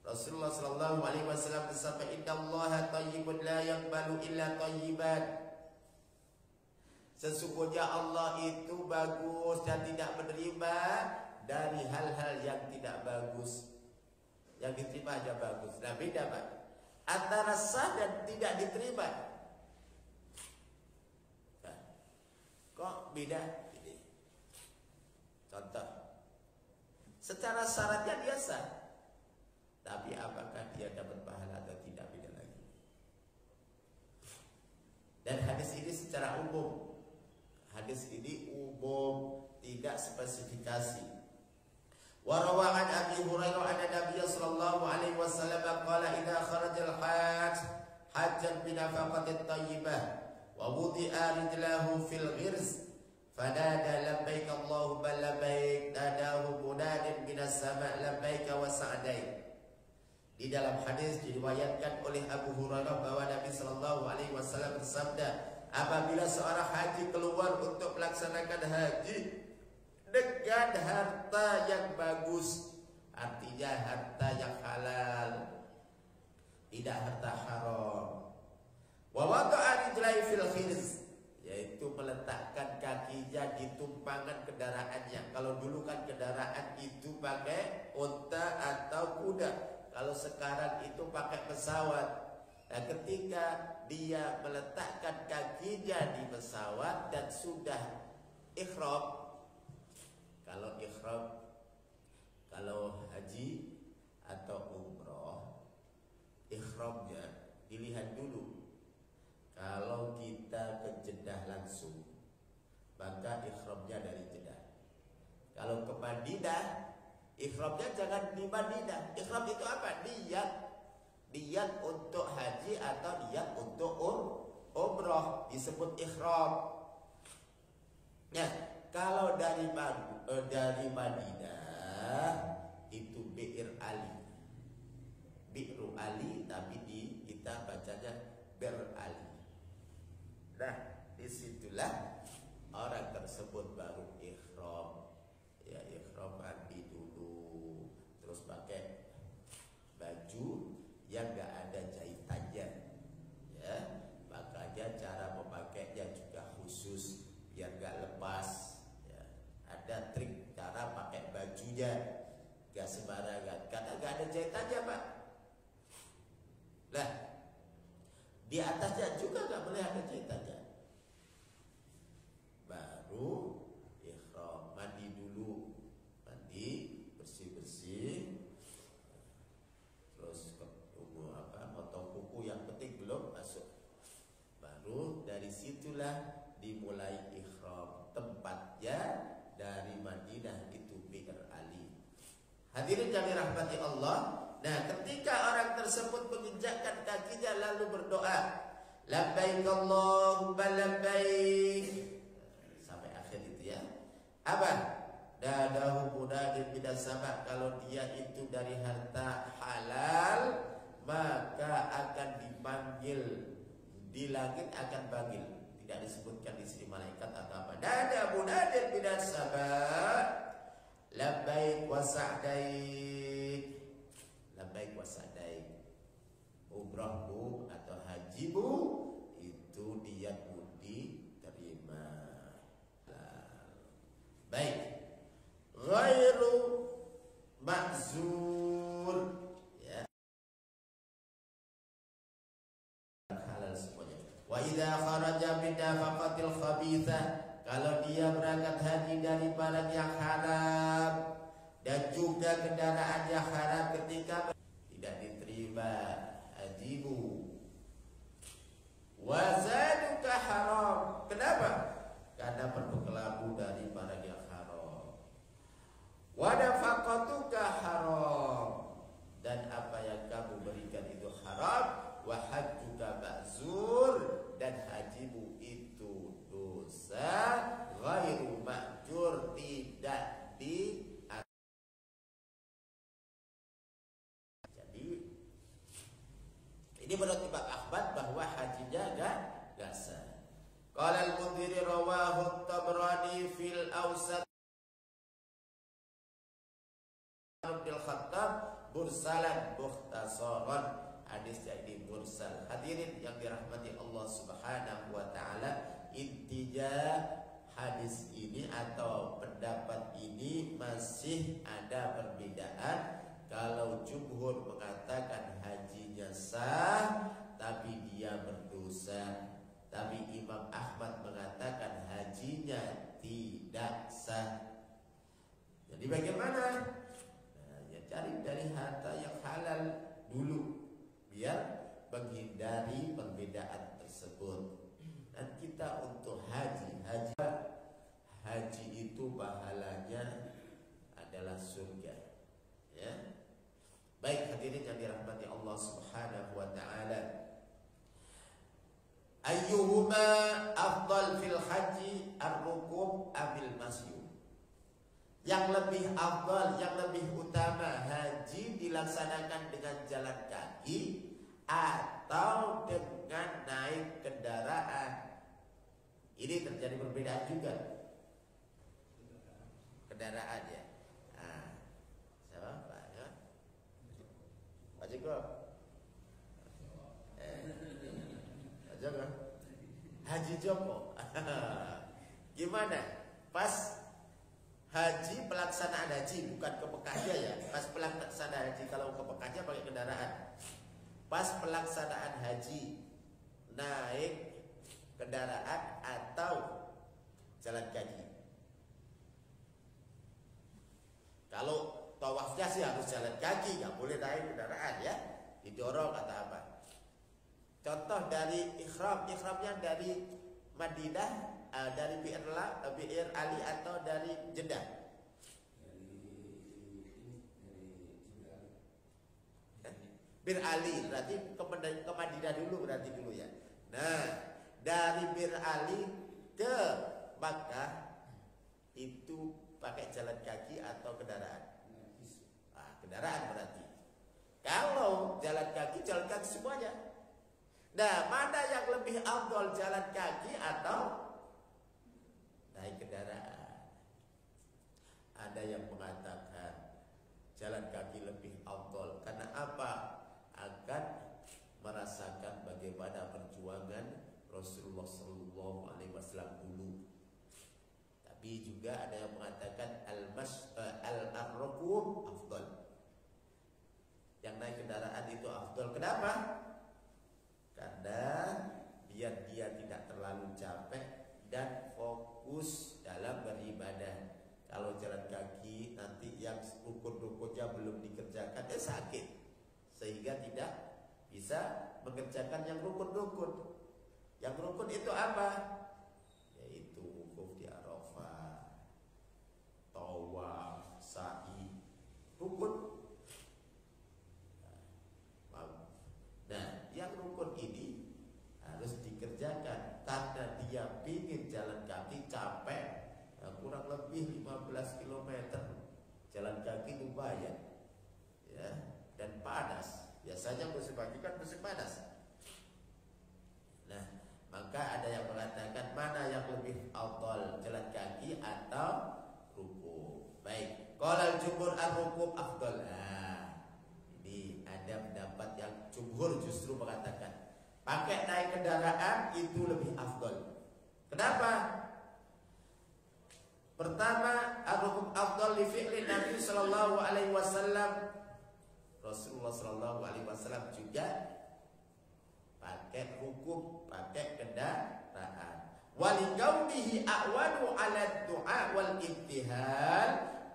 S1: Rasulullah sallallahu alaihi wasallam bersabda, innallaha thayyibun la yaqbalu illa thayyiban. Sesungguhnya Allah itu bagus dan tidak menerima dari hal-hal yang tidak bagus. Yang diterima aja bagus. Nah beda Pak, antara sah dan tidak diterima. Nah, kok beda? Ini contoh, secara syaratnya dia sah, tapi apakah dia dapat pahala atau tidak, beda lagi. Dan hadis ini secara umum, hadis ini umum, tidak spesifikasi. Wa rawa an Abi Hurairah anna Nabiy sallallahu alaihi wasallam qala idza kharajal hajj hajjan bi nafaqatin thayyibah wa wudi'a rijlahu fil ghirz fanada labbaik Allahumma labbaik nadahu munadin minas sama' labbaik wa sa'daik. Di dalam hadis diriwayatkan oleh Abu Hurairah bahwa Nabi sallallahu alaihi wasallam bersabda, apabila seorang haji keluar untuk melaksanakan haji dengan harta yang bagus, artinya harta yang halal, tidak harta haram. Wa wada'a rijlaihi fil khirz, yaitu meletakkan kakinya di tumpangan kendaraannya. Kalau dulu kan kendaraan itu pakai unta atau kuda, kalau sekarang itu pakai pesawat. Nah, ketika dia meletakkan kakinya di pesawat dan sudah ihram, kalau haji atau umroh, ihramnya dilihat dulu. Kalau kita ke Jeddah langsung, maka ihramnya dari Jeddah. Kalau ke Madinah, ihramnya jangan di Madinah. Ihram itu apa? Niat untuk haji atau niat untuk umroh disebut ihram. Nah, kalau dari Madinah itu Bi'r Ali, Bi'ru Ali, tapi kita bacanya Bir Ali. Nah, disitulah orang tersebut baru ihram. Ya, ihram mandi dulu, terus pakai baju yang gak ada jahitannya. Ya, makanya cara memakainya juga khusus biar gak lepas. Ada trik cara pakai bajunya, gak sembarangan karena gak ada jahitannya Pak. Lah, di atasnya juga gak boleh ada jahitannya. Baru ihram, mandi dulu, mandi bersih-bersih, terus motong kuku yang penting belum masuk. Baru dari situlah dimulai ihram. Tempatnya dari Madinah itu Bi'r Ali. Hadirin yang dirahmati Allah. Nah, ketika orang tersebut menginjakkan kakinya lalu berdoa, labbaik Allahumma labbaik, sampai akhir itu ya. Apa? Dadahu munadin minas sama', kalau dia itu dari harta halal, maka akan dipanggil di langit, akan panggil. Tidak disebutkan di sini malaikat atau apa. Dada munadin minas sama', labbaik wa sa'daik, labbaik wa sa'daik. Umrahmu atau hajimu itu niatmu diterima. Baik, ghairu ma'zur, ya, halal semuanya. Wa idza kharaja min nafaqatil khabithah, kalau dia berangkat haji dari barang yang haram dan juga kendaraan yang haram, ketika tidak diterima hajimu. Wazaduka haram. Kenapa? Karena berbekalamu dari barang yang haram. Wadafaqatuka haram. Dan apa yang kamu berikan itu haram. Wahajjuka ma'zur. Dan hajimu itu dosa. Ghairu ma'jur, tidak di. Jadi ini menurut Imam Ahmad bahwa hajinya gak sah. Qala al-Mundhiri rawahu at-Tabrani fil Awsat Abdul Khattab mursalan mukhtasaran. Hadisnya ini mursal. Hadirin yang dirahmati Allah Subhanahu wa taala, intinya hadis ini atau pendapat ini masih ada perbedaan. Kalau jumhur mengatakan hajinya sah tapi dia berdosa, tapi Imam Ahmad mengatakan hajinya tidak sah. Jadi bagaimana? Nah, ya cari dari harta yang halal dulu biar menghindari perbedaan tersebut. Dan kita untuk haji itu pahalanya adalah surga. Ya. Baik hadirin yang dirahmati Allah Subhanahu wa taala. Ayyuhuma afdal fil haji ar-rukub abil masyu. Yang lebih afdal, yang lebih utama haji dilaksanakan dengan jalan kaki atau dengan naik kendaraan. Ini terjadi perbedaan juga. Kendaraan ya. Nah, siapa Pak? Ya? Pak Joko. Pak Joko. Haji Joko. Gimana? Pas haji, pelaksanaan haji, bukan ke Mekahnya ya. Pas pelaksanaan haji, kalau ke Mekahnya pakai kendaraan. Pas pelaksanaan haji naik kendaraan atau jalan kaki. Kalau tawafnya sih harus jalan kaki, nggak boleh naik kendaraan ya. Didorong atau apa. Contoh dari ikhramnya dari Madinah, dari Bir Ali atau dari Jeddah. Bir Ali berarti ke Madinah dulu berarti dulu ya. Nah, dari Bir Ali ke Makkah itu pakai jalan kaki atau kendaraan? Kendaraan berarti. Kalau jalan kaki semuanya. Nah, mana yang lebih afdal, jalan kaki atau naik kendaraan? Ada yang mengatakan jalan kaki lebih afdal. Karena apa? Akan merasakan bagaimana perjuangan Rasulullah SAW dulu. Tapi juga ada yang mengatakan al-rukub afdal. Yang naik kendaraan itu afdal. Kenapa? Karena biar dia tidak terlalu capek dan fokus dalam beribadah. Kalau jalan kaki nanti yang rukun-rukunnya belum dikerjakan sakit, sehingga tidak bisa mengerjakan yang rukun-rukun. Yang rukun itu apa? Yaitu wukuf di Arafah, tawaf, sa'i, rukun. Nah, yang rukun ini harus dikerjakan karena dia ingin jalan kaki capek, kurang lebih 15 km jalan kaki lumayan ya, dan panas. Biasanya musim pagi kan musim panas. Nah, maka ada yang mengatakan mana yang lebih afdal, jalan kaki atau rukuk. Baik, qala al-jumhur ar-rukub afdal. Ini ada pendapat yang jumhur justru mengatakan pakai naik kendaraan itu lebih afdal. Kenapa? Pertama, ar-rukub afdal li fi'li Nabi sallallahu alaihi wasallam. Rasulullah sallallahu alaihi wasallam juga pakai rukub, pakai kendaraan. Walikaunihi a'wanu 'ala du'a wal ibtihal,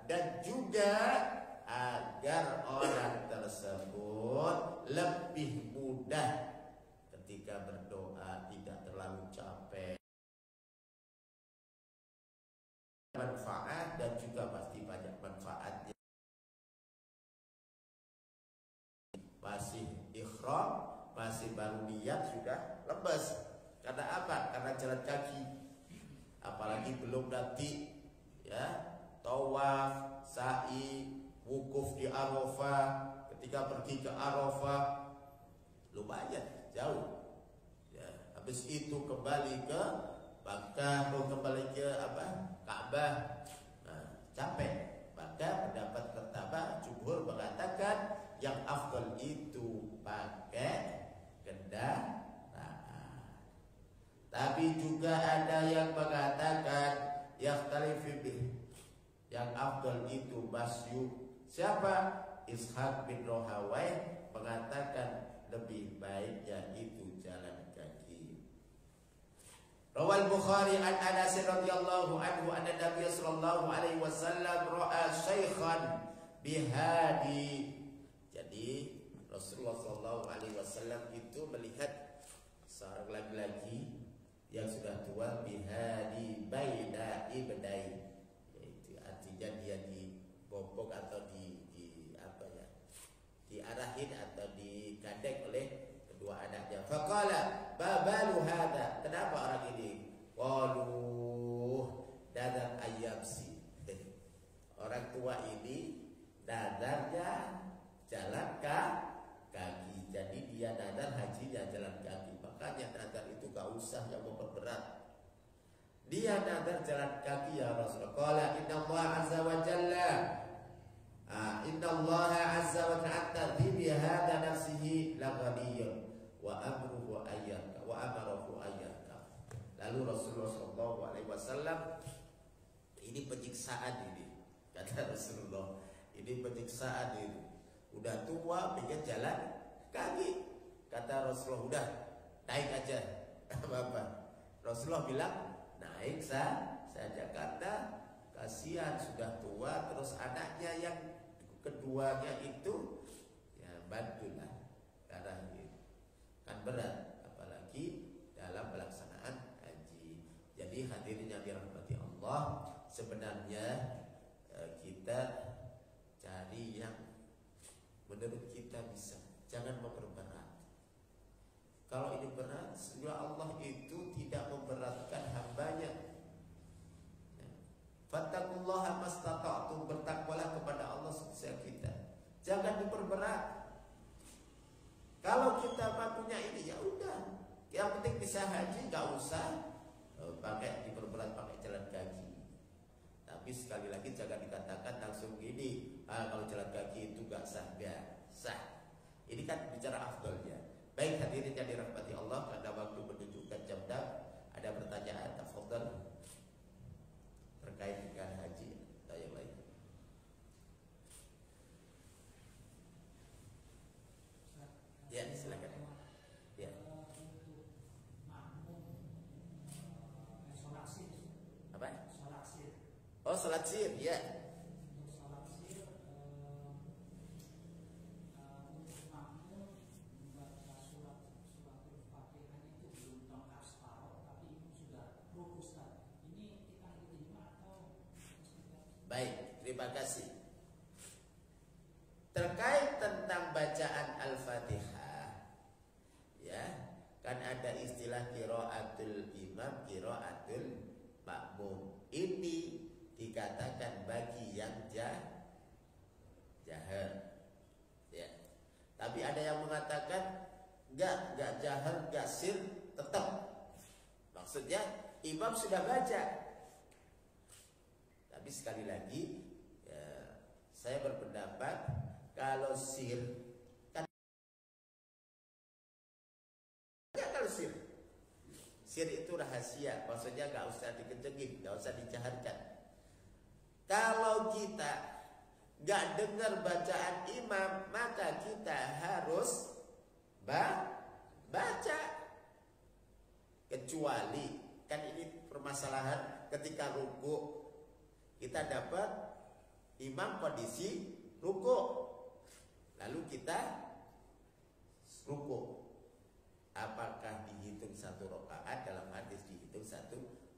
S1: dan juga agar orang tersebut lebih mudah ketika berdoa tidak terlalu capek, manfaat dan juga pasti banyak manfaatnya. Masih ikhram, masih baru niat sudah lemes. Karena apa? Karena jalan kaki. Apalagi belum nanti ya tawaf, sa'i, wukuf di Arafah. Ketika pergi ke Arafah lumayan jauh. Ya, habis itu kembali ke Makkah, kembali ke Ka'bah. Nah, capek. Maka pendapat pertama jumhur mengatakan yang afdal itu pakai kendaraan. Tapi juga ada yang mengatakan yang afdal itu masyuk. Siapa? Ishaq bin Rahawai mengatakan lebih baik yaitu jalan kaki. Rawal Bukhari an Anas radhiyallahu anhu anna Nabiy sallallahu alaihi wasallam ra'a syaikhan bihadi. Jadi Rasulullah sallallahu alaihi wasallam itu melihat seorang laki-laki yang sudah tua bihadi baina ibdai, yaitu artinya dia dibopok atau diarahin atau digandeng oleh kedua anaknya. Faqala babalu hadza, kenapa orang ini? Qalu dadar ayyamsi. Orang tua ini dadarnya jalan kaki. Jadi dia dadar hajinya jalan kaki. Makanya dadar itu gak usah yang memperberat. Dia dadar jalan kaki ya Rasulullah. Qala inna Allah azza wa jalla inna Allah azza wa ta'ala bi hadha nafsihi laghaniyun wa amruhu ayyaka wa amarahu ayyaka. Lalu Rasulullah sallallahu alaihi wasallam, ini penyiksaan ini, kata Rasulullah, ini penyiksaan ini. Udah tua pengen jalan kaki. Kata Rasulullah, udah naik aja. Apa? Rasulullah bilang naik saja karena kasihan sudah tua, terus anaknya yang keduanya itu ya bantulah, karena kan berat apalagi dalam pelaksanaan haji. Jadi hadirin yang dirahmati Allah, sebenarnya kita cari yang menurut kita bisa, jangan memperberat. Kalau ini berat, sebenarnya Allah itu tidak memberatkan hambanya. Fattaqullaha mastata'tum, bertakwalah kepada Allah sebisa kita. Jangan diperberat. Kalau kita mampunya ini ya udah, yang penting bisa haji, nggak usah pakai diperberat pakai jalan kaki. Tapi sekali lagi jangan dikatakan langsung gini, kalau jalan kaki itu nggak sah, nggak sah. Ini kan bicara afdalnya. Baik hadirin yang dirahmati Allah, karena waktu menunjukkan jam 6, ada pertanyaan, tafadhal terkait dengan haji atau yang lain. Ya, silakan. Ya. Apa? Oh, salat sir, ya. Baik, terima kasih. Terkait tentang bacaan Al-Fatihah, ya, kan ada istilah qiraatul imam, qiraatul makmum. Ini dikatakan bagi yang jahar, ya. Tapi ada yang mengatakan enggak jahar, enggak sir, tetap. Maksudnya imam sudah baca. Tapi sekali lagi ya, saya berpendapat kalau sir kan, kalau sir itu rahasia, maksudnya nggak usah dikencengin, nggak usah dijaharkan. Kalau kita nggak dengar bacaan imam, maka kita harus baca. Kecuali kan ini permasalahan ketika ruku, kita dapat imam kondisi ruku, lalu kita ruku. Apakah rakaat, dalam hadis dihitung 1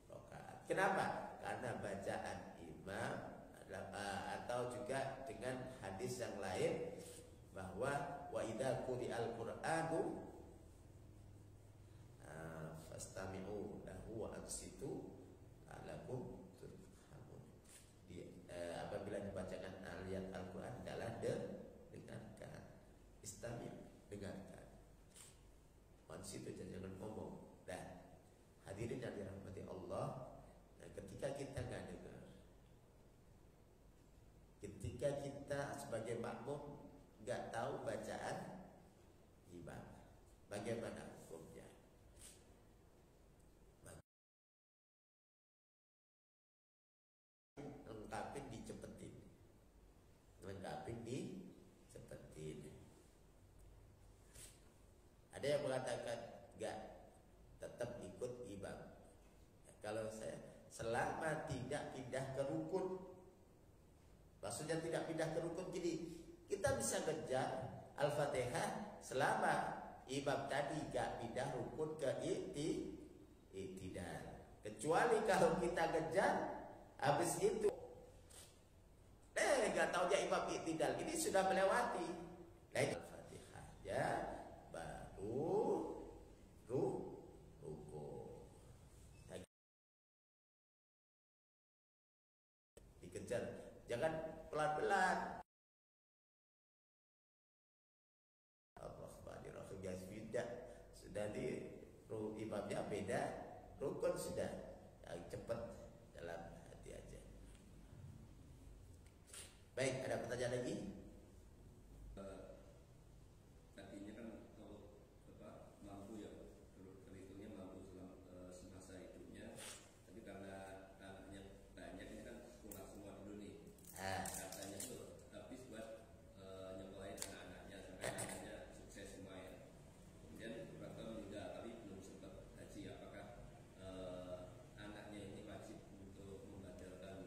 S1: rakaat. Kenapa? Karena bacaan imam atau juga dengan hadis yang lain bahwa wa idza quri'al qur'anu fastami'u lahu wa ansitu la'allakum turhamun. Apabila dibacakan ayat Al-Qur'an adalah dengarkan. Istami', dengarkan. Ansitu, jangan ngomong. Dan hadirin yang dirahmati Allah, ketika kita nggak dengar, ketika kita sebagai makmum nggak tahu bacaan imam, bagaimana hukumnya? Lengkapin, dicepetin. Lengkapin, dicepetin. Ada yang mengatakan nggak, tetap ikut imam. Kalau saya selama tidak pindah ke rukun, maksudnya tidak pindah ke rukun, jadi kita bisa kejar Al-Fatihah selama imam tadi gak pindah rukun ke i'tidal. Kecuali kalau kita kejar habis itu gak taunya imam i'tidal, ini sudah melewati. Nah itu Al-Fatihah ya, baru rukun. Dikejar, jangan pelan-pelan. Beda, sudah di imamnya beda, rukun sudah yang cepat dalam hati aja. Baik, ada pertanyaan lagi?
S2: Tadinya kan kalau mampu ya, terhitungnya mampu semasa hidupnya, tapi karena anaknya banyak ini kan sekolah semua dulu nih. Katanya tuh habis buat nyekolahin anak-anaknya sampai anaknya sukses semua ya. Kemudian beberapa tahun meninggal tapi belum sempat haji. Apakah anaknya ini wajib untuk membatalkan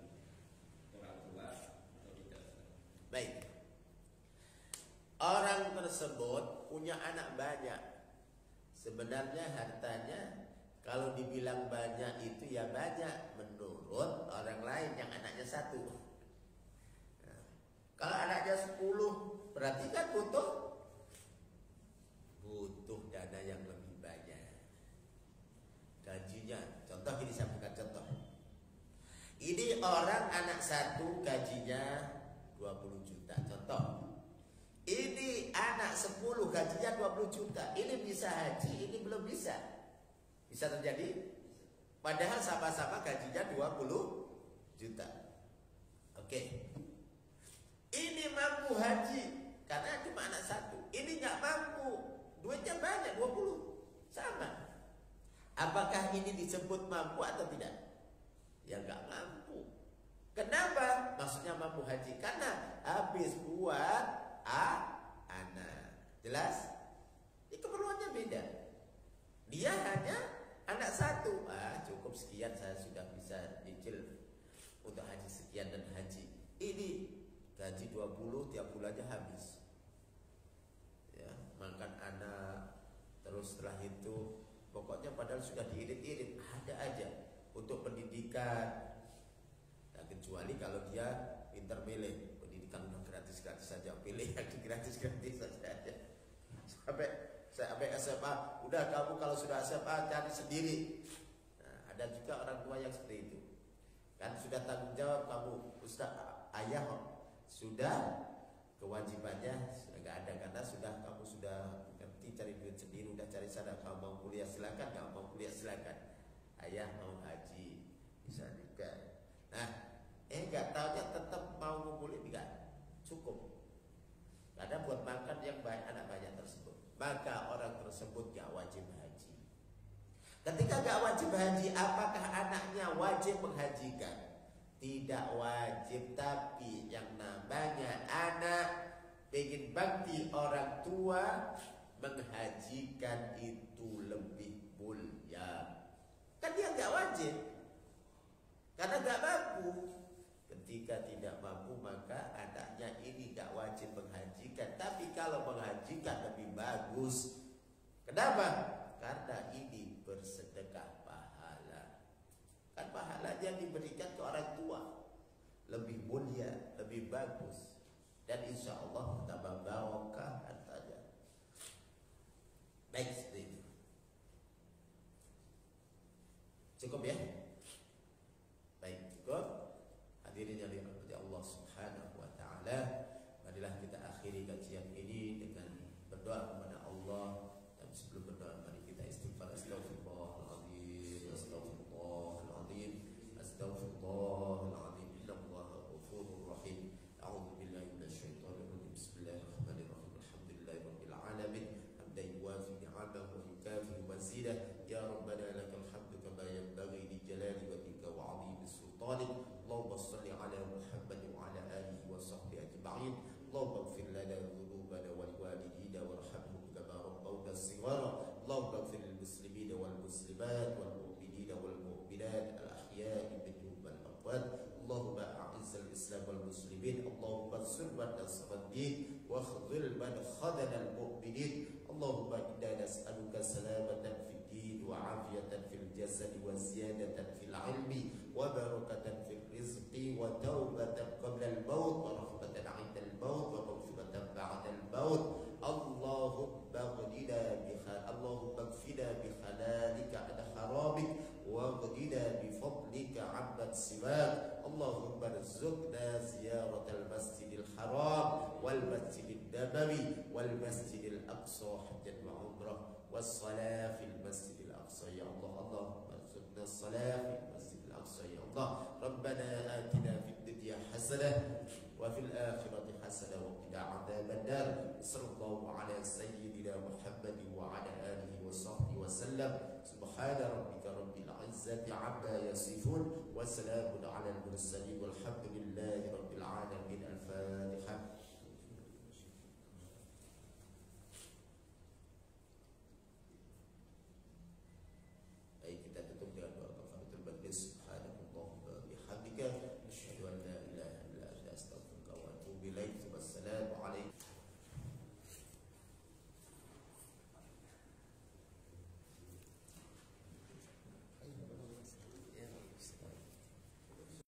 S2: orang tua atau tidak?
S1: Baik, orang tersebut punya anak banyak. Sebenarnya hartanya kalau dibilang banyak itu ya banyak menurut orang lain yang anaknya 1. Kalau anaknya 10 berarti kan butuh dana yang lebih banyak. Gajinya, contoh ini saya bukan contoh. Ini orang anak 1 gajinya 20 juta, contoh. Ini anak 10 gajinya 20 juta. Ini bisa haji, ini belum bisa. Bisa terjadi? Padahal sama-sama gajinya 20 juta. Oke. Ini mampu haji karena cuma anak 1. Ini nggak mampu, duitnya banyak 20, sama. Apakah ini disebut mampu atau tidak? Ya nggak mampu. Kenapa? Maksudnya mampu haji karena habis buat anak. Jelas? Ini keperluannya beda. Dia hanya anak 1. Cukup sekian, saya sudah bisa cicil untuk haji sekian dan haji. Ini gaji 20 tiap bulannya habis. Ya, makan anak, terus setelah itu pokoknya padahal sudah diirit-irit, ada aja untuk pendidikan. Nah, kecuali kalau dia pintar milih, pendidikan udah gratis-gratis saja, pilih yang gratis-gratis saja. Sampai SMA, udah kamu kalau sudah SMA cari sendiri. Nah, ada juga orang tua yang seperti itu. Kan sudah tanggung jawab kamu, Ustaz, ayah sudah kewajibannya sudah nggak ada karena sudah kamu sudah ngerti cari duit sendiri, udah cari sana. Kamu mau kuliah silakan, nggak mau kuliah silakan. Ayah mau haji bisa juga. Nah, nggak tahunya tetap mau ngumpulin nggak cukup. Karena buat makan yang banyak, anak banyak tersebut, maka orang tersebut nggak wajib haji. Ketika nggak wajib haji, apakah anaknya wajib menghajikan? Tidak wajib, tapi yang namanya anak ingin bakti orang tua, menghajikan itu lebih mulia. Kan dia nggak wajib, karena nggak mampu. Ketika tidak mampu, maka anaknya ini nggak wajib menghajikan. Tapi kalau menghajikan lebih bagus. Kenapa? Karena ini bersih. yang diberikan ke orang tua lebih mulia, lebih bagus, dan insya Allah tambah barokah hartanya. Baik, seperti itu. Cukup ya? Baik, cukup. Hadirin yang dirahmati Allah Subhanahu wa taala, marilah kita akhiri kajian ini dengan berdoa kepada Allah. Dan sebelum berdoa, mari kita istighfar. Astaghfirullahaladzim, astaghfirullahaladzim, astaghfirullahaladzim. Innallaha ghafurur rahim. A'udzu billahi minasyaitonir rajim. Bismillahirrahmanirrahim. Alhamdulillahirabbil alamin. Hamdan yuwafi ni'amahu wa yukafi mazidah. Ya Rabbana lakal hamdu kama yanbaghi li jalali wajhika wa 'azimi sultanik. Allahumma shalli ala Muhammad wa ala alihi wa sahbihi ajma'in. Allahumma ighfir lana dhunubana wa liwalidina warhamhum kama rabbawna shighara. Allahumma ighfir lil muslimina wal muslimat wal mu'minina wal mu'minat al ahya'i minhum wal amwat. Allahumma a'izz al islam wal muslimin. Allahumma ansur man nasara ad-din wa khudhil man khadhala al mu'minin. Allahumma inna nas'aluka salamatan fid din wa 'afiyatan fil jasad wa ziyadatan fil 'ilmi wa barakatan fil rizqi wa taubatan qabla al maut wa rahmatan 'inda al maut wa maghfiratan ba'da al maut. Allahumma ighfina bi halalika an haramik wa ghdina bi fadlika 'amman siwak. Allahumma arzuqna ziyarat al masjidil haram wal masjidin nabawi wal masjidil aqsa hajjan wa umrah was salah fil masjidil aqsa ya Allah. Allahumma arzuqna salah fil masjidil aqsa ya Allah. Rabbana atina fid dunya hasanah wa fil akhirati hasanah wa qina adzaban nar. Sallallahu ala sayyidina Muhammad wa ala alihi wa sahbihi wa sallam. Subhana rabbika rabbil izzati amma yasifun wa salamun ala al mursalin walhamdulillahi rabbil alamin.